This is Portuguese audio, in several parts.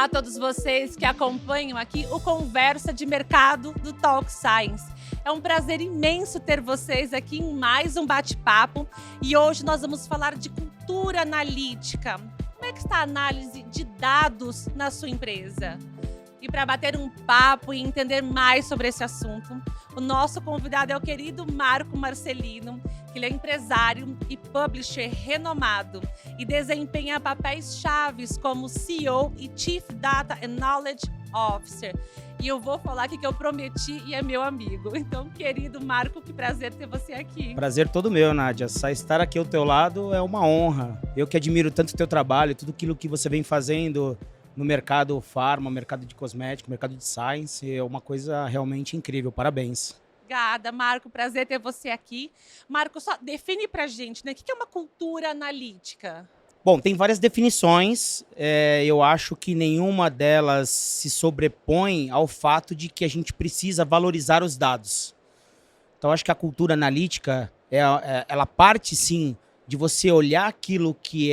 a todos vocês que acompanham aqui o Conversa de Mercado do Talk Science. É um prazer imenso ter vocês aqui em mais um bate-papo e hoje nós vamos falar de cultura analítica. Como é que está a análise de dados na sua empresa? E para bater um papo e entender mais sobre esse assunto, o nosso convidado é o querido Marco Marcelino, que ele é empresário e publisher renomado e desempenha papéis chaves como CEO e Chief Data and Knowledge Officer. E eu vou falar aqui que eu prometi e é meu amigo. Então, querido Marco, que prazer ter você aqui. Prazer todo meu, Nádia. Só estar aqui ao teu lado é uma honra. Eu que admiro tanto o teu trabalho, tudo aquilo que você vem fazendo no mercado farma, mercado de cosmético, mercado de science, é uma coisa realmente incrível. Parabéns. Obrigada, Marco. Prazer ter você aqui. Marco, só define pra gente, né? O que é uma cultura analítica? Bom, tem várias definições. Eu acho que nenhuma delas se sobrepõe ao fato de que a gente precisa valorizar os dados. Então, acho que a cultura analítica, ela parte, sim, de você olhar aquilo que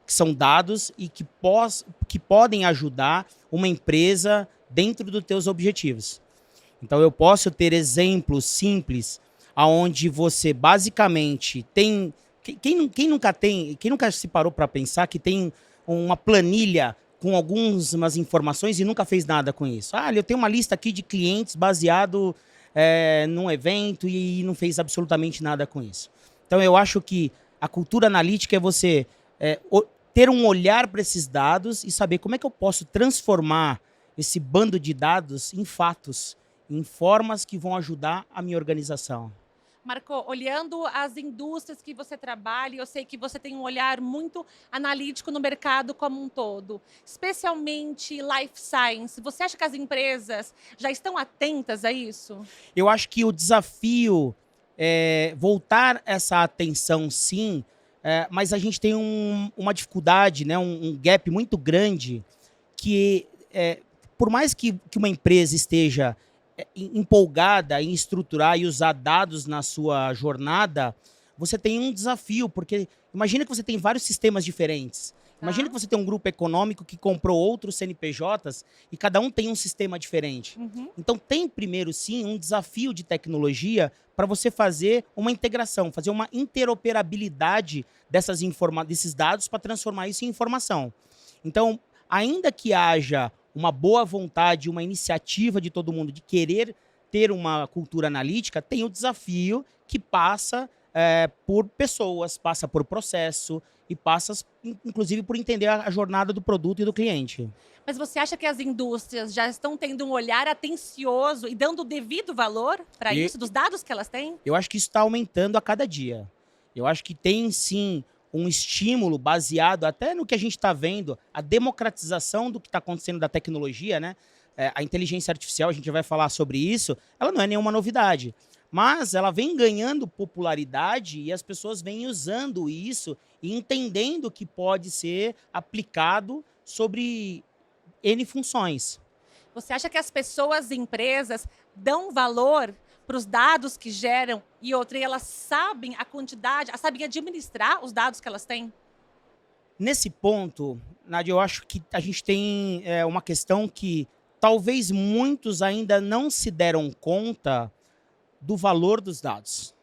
são dados e que podem ajudar uma empresa dentro dos teus objetivos. Então, eu posso ter exemplos simples onde você basicamente tem... Quem nunca se parou para pensar que tem uma planilha com algumas informações e nunca fez nada com isso? Eu tenho uma lista aqui de clientes baseado num evento e não fez absolutamente nada com isso. Então, eu acho que a cultura analítica é você ter um olhar para esses dados e saber como é que eu posso transformar esse bando de dados em fatos, em formas que vão ajudar a minha organização. Marco, olhando as indústrias que você trabalha, eu sei que você tem um olhar muito analítico no mercado como um todo, especialmente life science. Você acha que as empresas já estão atentas a isso? Eu acho que o desafio é voltar essa atenção, sim, mas a gente tem uma dificuldade, né, um gap muito grande que, por mais que uma empresa esteja empolgada em estruturar e usar dados na sua jornada, você tem um desafio, porque imagina que você tem vários sistemas diferentes. Imagina que você tem um grupo econômico que comprou outros CNPJs e cada um tem um sistema diferente. Então tem primeiro, sim, um desafio de tecnologia para você fazer uma integração, fazer uma interoperabilidade desses dados para transformar isso em informação. Então, ainda que haja uma boa vontade, uma iniciativa de todo mundo de querer ter uma cultura analítica, tem o desafio que passa por pessoas, passa por processo e passa, inclusive, por entender a jornada do produto e do cliente. Mas você acha que as indústrias já estão tendo um olhar atencioso e dando o devido valor para isso, dos dados que elas têm? Eu acho que isso está aumentando a cada dia. Eu acho que tem, sim, um estímulo baseado até no que a gente está vendo, a democratização do que está acontecendo da tecnologia, né? A inteligência artificial, a gente vai falar sobre isso, ela não é nenhuma novidade, mas ela vem ganhando popularidade e as pessoas vêm usando isso e entendendo que pode ser aplicado sobre N funções. Você acha que as pessoas e empresas dão valor para os dados que geram e elas sabem a quantidade, sabem administrar os dados que elas têm? Nesse ponto, Nádia, eu acho que a gente tem uma questão que talvez muitos ainda não se deram conta do valor dos dados.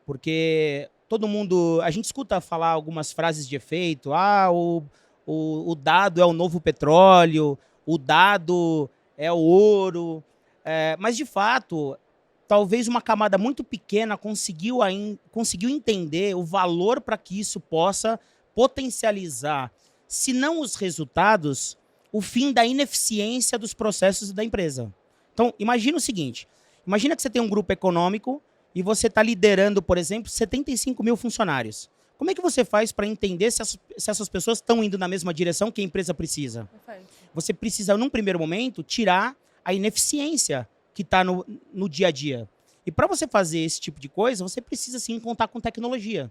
Porque todo mundo... A gente escuta falar algumas frases de efeito, o dado é o novo petróleo, o dado é o ouro, mas de fato... Talvez uma camada muito pequena conseguiu entender o valor para que isso possa potencializar, se não os resultados, o fim da ineficiência dos processos da empresa. Então, imagina o seguinte, imagina que você tem um grupo econômico e você está liderando, por exemplo, 75 mil funcionários. Como é que você faz para entender se essas pessoas estão indo na mesma direção que a empresa precisa? Perfeito. Você precisa, num primeiro momento, tirar a ineficiência que está no dia a dia. E para você fazer esse tipo de coisa, você precisa sim contar com tecnologia.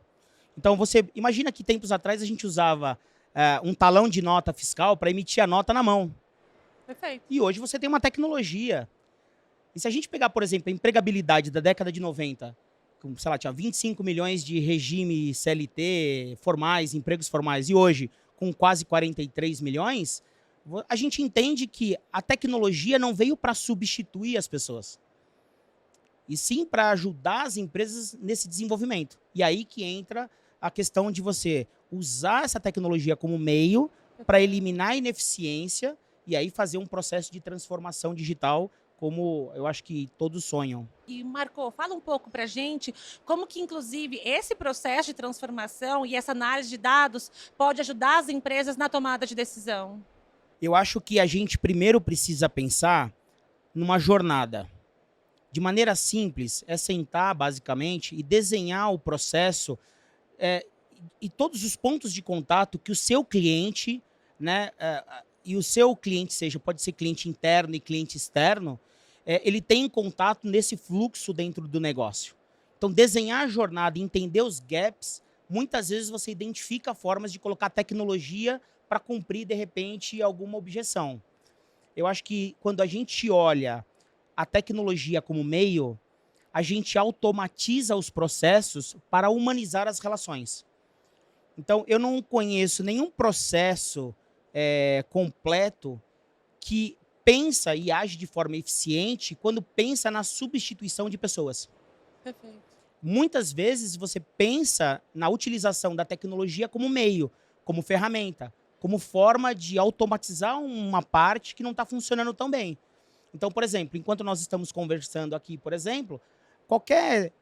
Então você imagina que tempos atrás a gente usava um talão de nota fiscal para emitir a nota na mão. Perfeito. E hoje você tem uma tecnologia. E se a gente pegar, por exemplo, a empregabilidade da década de 90, sei lá, tinha 25 milhões de regime CLT formais, empregos formais, e hoje, com quase 43 milhões, A gente entende que a tecnologia não veio para substituir as pessoas, e sim para ajudar as empresas nesse desenvolvimento. E aí que entra a questão de você usar essa tecnologia como meio para eliminar a ineficiência e aí fazer um processo de transformação digital, como eu acho que todos sonham. E Marco, fala um pouco para a gente como que, inclusive, esse processo de transformação e essa análise de dados pode ajudar as empresas na tomada de decisão. Eu acho que a gente primeiro precisa pensar numa jornada. De maneira simples, é sentar, basicamente, e desenhar o processo e todos os pontos de contato que o seu cliente, né, e o seu cliente pode ser cliente interno e cliente externo, ele tem contato nesse fluxo dentro do negócio. Então, desenhar a jornada e entender os gaps, muitas vezes você identifica formas de colocar tecnologia para cumprir, de repente, alguma objeção. Eu acho que quando a gente olha a tecnologia como meio, a gente automatiza os processos para humanizar as relações. Então, eu não conheço nenhum processo completo que pensa e age de forma eficiente quando pensa na substituição de pessoas. Perfeito. Muitas vezes você pensa na utilização da tecnologia como meio, como ferramenta, como forma de automatizar uma parte que não está funcionando tão bem. Então, por exemplo, enquanto nós estamos conversando aqui, por exemplo, qualquer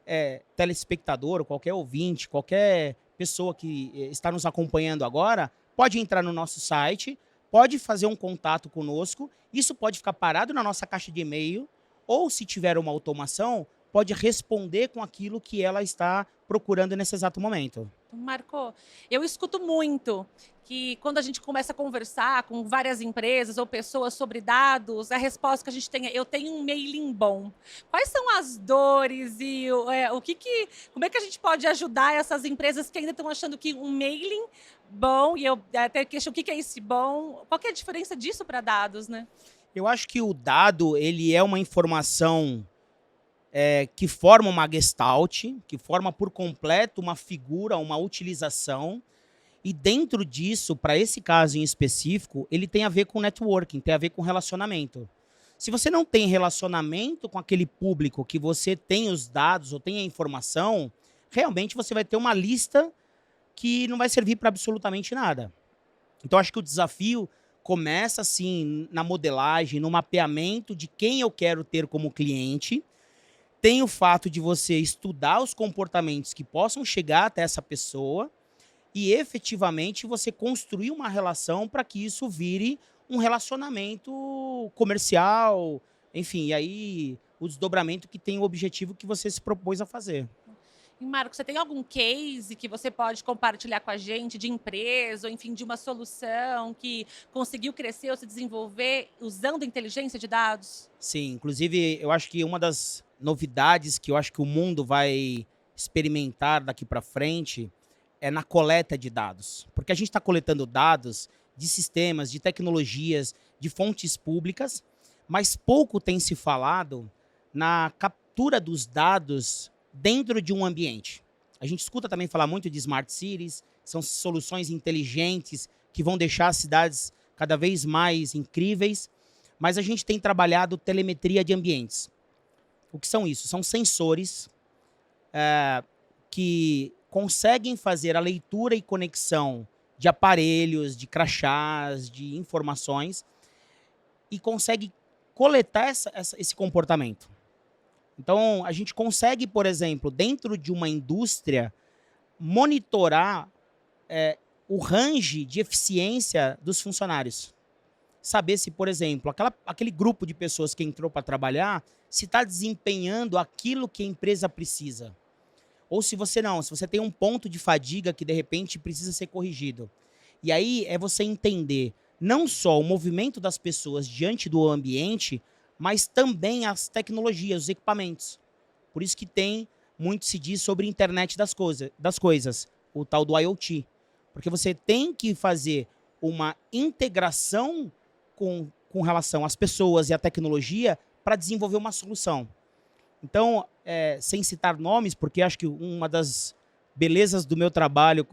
telespectador, qualquer ouvinte, qualquer pessoa que está nos acompanhando agora, pode entrar no nosso site, pode fazer um contato conosco, isso pode ficar parado na nossa caixa de e-mail, ou se tiver uma automação, pode responder com aquilo que ela está procurando nesse exato momento. Marco, eu escuto muito que quando a gente começa a conversar com várias empresas ou pessoas sobre dados, a resposta que a gente tem é: eu tenho um mailing bom. Quais são as dores e como é que a gente pode ajudar essas empresas que ainda estão achando que um mailing bom, e eu até questiono o que é esse bom, qual que é a diferença disso para dados, né? Eu acho que o dado, ele é uma informação que forma uma gestalt, que forma por completo uma figura, uma utilização, e dentro disso, para esse caso em específico, ele tem a ver com networking, tem a ver com relacionamento. Se você não tem relacionamento com aquele público que você tem os dados ou tem a informação, realmente você vai ter uma lista que não vai servir para absolutamente nada. Então, acho que o desafio começa, assim, na modelagem, no mapeamento de quem eu quero ter como cliente. Tem o fato de você estudar os comportamentos que possam chegar até essa pessoa e efetivamente você construir uma relação para que isso vire um relacionamento comercial, enfim, e aí o desdobramento que tem o objetivo que você se propôs a fazer. E Marco, você tem algum case que você pode compartilhar com a gente de empresa, ou enfim, de uma solução que conseguiu crescer ou se desenvolver usando inteligência de dados? Sim, inclusive eu acho que uma das novidades que eu acho que o mundo vai experimentar daqui para frente é na coleta de dados. Porque a gente está coletando dados de sistemas, de tecnologias, de fontes públicas, mas pouco tem se falado na captura dos dados dentro de um ambiente. A gente escuta também falar muito de smart cities, são soluções inteligentes que vão deixar as cidades cada vez mais incríveis, mas a gente tem trabalhado telemetria de ambientes. O que são isso? São sensores que conseguem fazer a leitura e conexão de aparelhos, de crachás, de informações e consegue coletar esse comportamento. Então, a gente consegue, por exemplo, dentro de uma indústria, monitorar o range de eficiência dos funcionários. Saber se, por exemplo, aquele grupo de pessoas que entrou para trabalhar, se está desempenhando aquilo que a empresa precisa. Ou se você tem um ponto de fadiga que, de repente, precisa ser corrigido. E aí é você entender não só o movimento das pessoas diante do ambiente, mas também as tecnologias, os equipamentos. Por isso que muito se diz sobre internet das coisas, o tal do IoT. Porque você tem que fazer uma integração com relação às pessoas e à tecnologia para desenvolver uma solução. Então, sem citar nomes, porque acho que uma das belezas do meu trabalho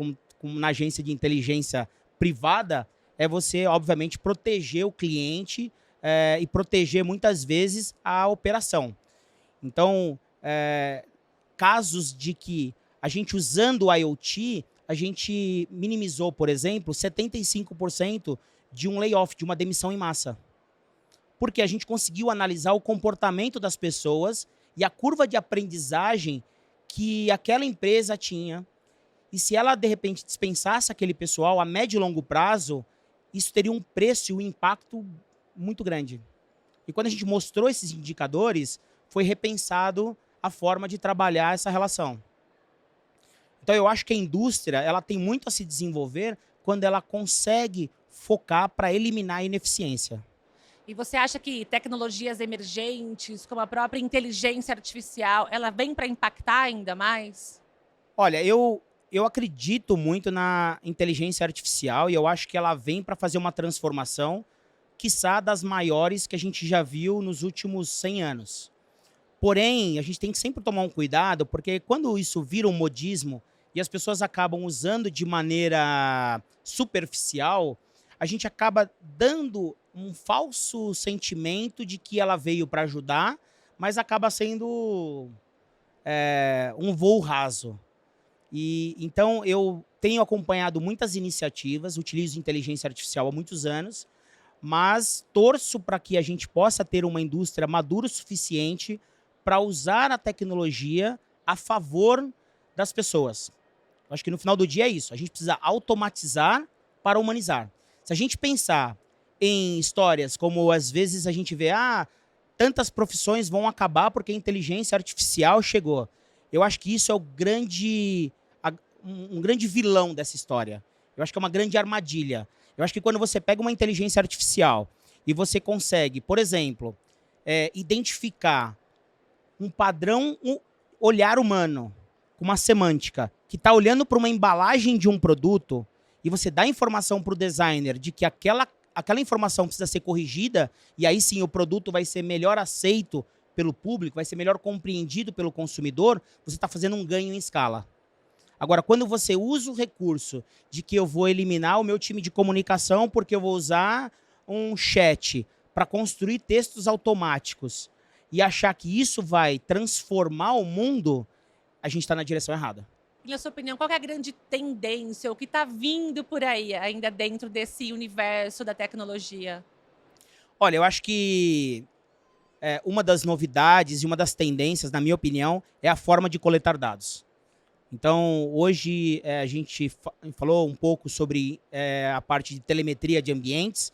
na agência de inteligência privada é você, obviamente, proteger o cliente e proteger, muitas vezes, a operação. Então, casos de que a gente usando o IoT, a gente minimizou, por exemplo, 75% de um layoff, de uma demissão em massa. Porque a gente conseguiu analisar o comportamento das pessoas e a curva de aprendizagem que aquela empresa tinha. E se ela, de repente, dispensasse aquele pessoal a médio e longo prazo, isso teria um preço e um impacto muito grande. E quando a gente mostrou esses indicadores, foi repensado a forma de trabalhar essa relação. Então, eu acho que a indústria ela tem muito a se desenvolver quando ela consegue focar para eliminar a ineficiência. E você acha que tecnologias emergentes, como a própria inteligência artificial, ela vem para impactar ainda mais? Olha, eu acredito muito na inteligência artificial e eu acho que ela vem para fazer uma transformação, quiçá das maiores que a gente já viu nos últimos 100 anos. Porém, a gente tem que sempre tomar um cuidado, porque quando isso vira um modismo e as pessoas acabam usando de maneira superficial, a gente acaba dando um falso sentimento de que ela veio para ajudar, mas acaba sendo um voo raso. E então eu tenho acompanhado muitas iniciativas, utilizo inteligência artificial há muitos anos, mas torço para que a gente possa ter uma indústria madura o suficiente para usar a tecnologia a favor das pessoas. Eu acho que no final do dia é isso. A gente precisa automatizar para humanizar. Se a gente pensar em histórias como às vezes a gente vê, tantas profissões vão acabar porque a inteligência artificial chegou. Eu acho que isso é um grande vilão dessa história. Eu acho que é uma grande armadilha. Eu acho que quando você pega uma inteligência artificial e você consegue, por exemplo, identificar um padrão, um olhar humano, com uma semântica, que está olhando para uma embalagem de um produto e você dá informação para o designer de que aquela informação precisa ser corrigida e aí sim o produto vai ser melhor aceito pelo público, vai ser melhor compreendido pelo consumidor, você está fazendo um ganho em escala. Agora, quando você usa o recurso de que eu vou eliminar o meu time de comunicação porque eu vou usar um chat para construir textos automáticos e achar que isso vai transformar o mundo, a gente está na direção errada. Na sua opinião, qual que é a grande tendência, o que está vindo por aí, ainda dentro desse universo da tecnologia? Olha, eu acho que uma das novidades e uma das tendências, na minha opinião, é a forma de coletar dados. Então, hoje a gente falou um pouco sobre a parte de telemetria de ambientes.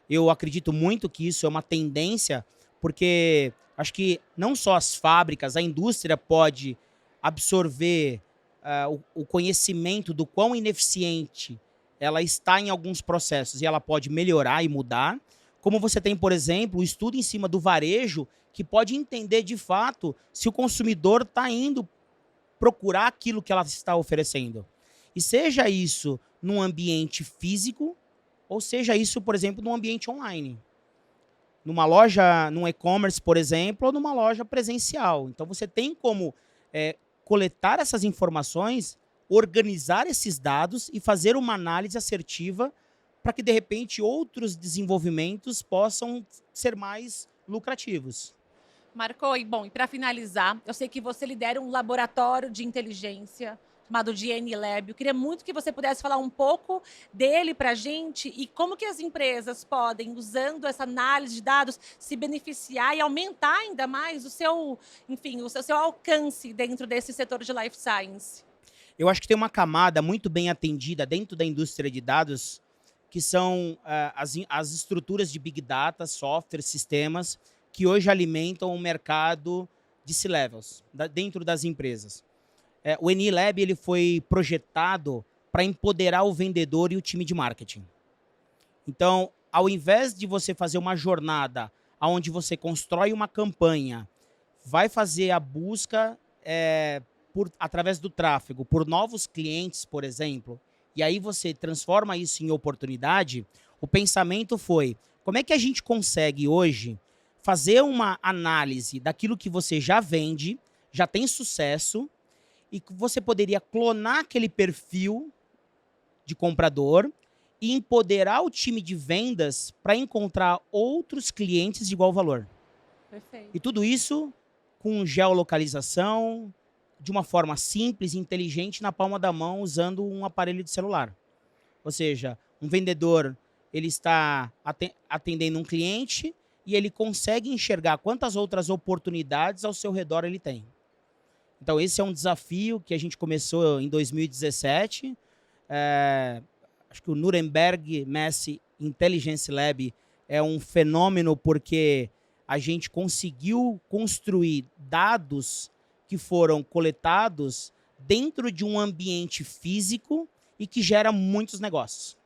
Eu acredito muito que isso é uma tendência, porque acho que não só as fábricas, a indústria pode absorver o conhecimento do quão ineficiente ela está em alguns processos e ela pode melhorar e mudar, como você tem, por exemplo, o estudo em cima do varejo, que pode entender de fato se o consumidor está indo procurar aquilo que ela está oferecendo. E seja isso num ambiente físico, ou seja isso, por exemplo, num ambiente online. Numa loja, num e-commerce, por exemplo, ou numa loja presencial. Então, você tem como coletar essas informações, organizar esses dados e fazer uma análise assertiva para que, de repente, outros desenvolvimentos possam ser mais lucrativos. Marco, e para finalizar, eu sei que você lidera um laboratório de inteligência chamado GN Lab. Eu queria muito que você pudesse falar um pouco dele para a gente e como que as empresas podem, usando essa análise de dados, se beneficiar e aumentar ainda mais o seu alcance dentro desse setor de Life Science. Eu acho que tem uma camada muito bem atendida dentro da indústria de dados, que são as estruturas de Big Data, software, sistemas, que hoje alimentam o mercado de C-Levels, dentro das empresas. O NI Lab ele foi projetado para empoderar o vendedor e o time de marketing. Então, ao invés de você fazer uma jornada onde você constrói uma campanha, vai fazer a busca através do tráfego por novos clientes, por exemplo, e aí você transforma isso em oportunidade, o pensamento foi, como é que a gente consegue hoje fazer uma análise daquilo que você já vende, já tem sucesso, e que você poderia clonar aquele perfil de comprador e empoderar o time de vendas para encontrar outros clientes de igual valor. Perfeito. E tudo isso com geolocalização, de uma forma simples e inteligente, na palma da mão, usando um aparelho de celular. Ou seja, um vendedor, ele está atendendo um cliente e ele consegue enxergar quantas outras oportunidades ao seu redor ele tem. Então, esse é um desafio que a gente começou em 2017. Acho que o Nuremberg Mass Intelligence Lab é um fenômeno porque a gente conseguiu construir dados que foram coletados dentro de um ambiente físico e que gera muitos negócios.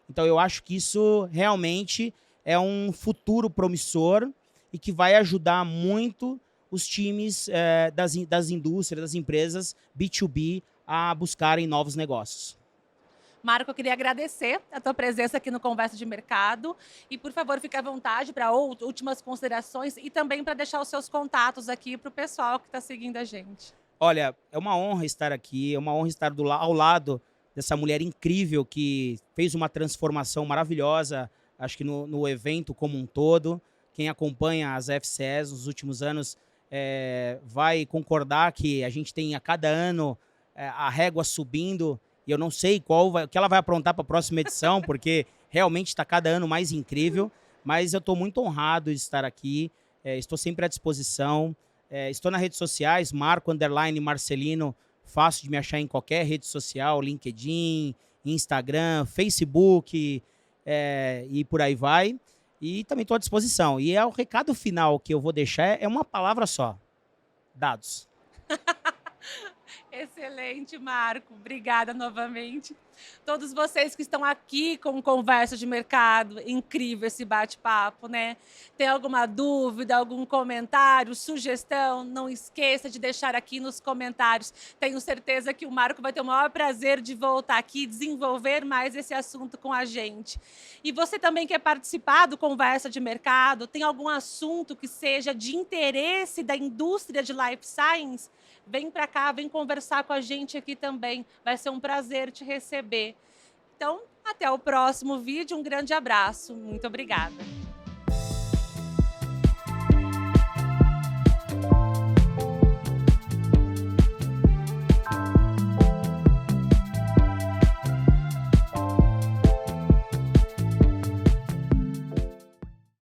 Então, eu acho que isso realmente é um futuro promissor e que vai ajudar muito os times das indústrias, das empresas B2B a buscarem novos negócios. Marco, eu queria agradecer a tua presença aqui no Conversa de Mercado e, por favor, fique à vontade para últimas considerações e também para deixar os seus contatos aqui para o pessoal que está seguindo a gente. Olha, é uma honra estar aqui, é uma honra estar ao lado dessa mulher incrível que fez uma transformação maravilhosa, acho que no evento como um todo. Quem acompanha as FCEs nos últimos anos vai concordar que a gente tem a cada ano a régua subindo. E eu não sei o que ela vai aprontar para a próxima edição, porque realmente está cada ano mais incrível. Mas eu estou muito honrado de estar aqui, estou sempre à disposição. Estou nas redes sociais, Marco_Marcelino, fácil de me achar em qualquer rede social, LinkedIn, Instagram, Facebook e por aí vai. E também estou à disposição. E o recado final que eu vou deixar é uma palavra só: dados. Excelente, Marco. Obrigada novamente. Todos vocês que estão aqui com Conversa de Mercado, incrível esse bate-papo, né? Tem alguma dúvida, algum comentário, sugestão? Não esqueça de deixar aqui nos comentários. Tenho certeza que o Marco vai ter o maior prazer de voltar aqui e desenvolver mais esse assunto com a gente. E você também quer participar do Conversa de Mercado? Tem algum assunto que seja de interesse da indústria de Life Science? Vem para cá, vem conversar com a gente aqui também. Vai ser um prazer te receber. Então, até o próximo vídeo. Um grande abraço. Muito obrigada.